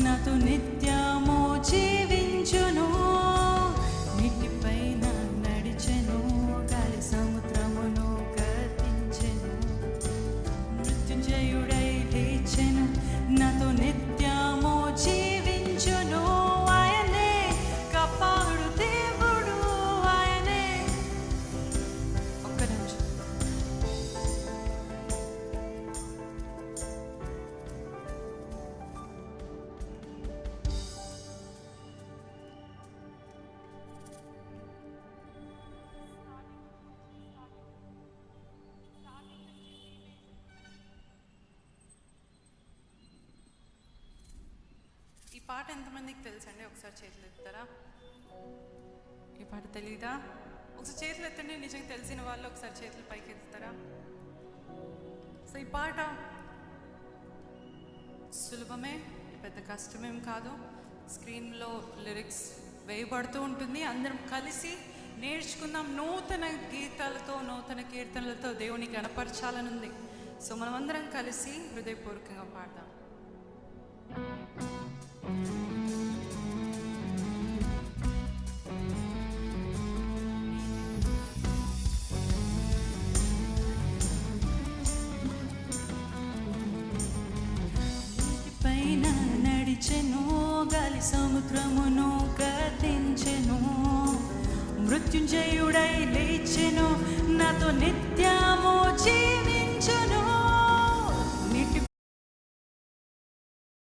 నాతో నిత్యము జీవించును. నీటిపైన నడిచెను, గాలి సముద్రమును గతించెను. మృత్యుంజయుడై లేచెను, నాతో నిత్యము జీవించును. ఆయనే కాపాడు దేవుడు, ఆయనే. ఒక్క నిమిషం. ఈ పాట ఎంతమందికి తెలుసండి? ఒకసారి చేతులు ఎత్తారా? ఈ పాట తెలీదా? ఒకసారి చేతులు ఎత్తండి. నిజంగా తెలిసిన వాళ్ళు ఒకసారి చేతులు పైకి ఎత్తుతారా? సో ఈ పాట సులభమే, పెద్ద కష్టమేం కాదు. స్క్రీన్లో లిరిక్స్ వేయబడుతూ ఉంటుంది. అందరం కలిసి నేర్చుకుందాం. నూతన గీతాలతో, నూతన కీర్తనలతో దేవుని గణపరచాలని ఉంది. సో మనమందరం కలిసి హృదయపూర్వకంగా పాడదాం. పైన నడిచెను, గాలి సముద్రమును గతించెను. మృత్యుంజయుడై లేచెను, నాతో నిత్యము జీవించెను.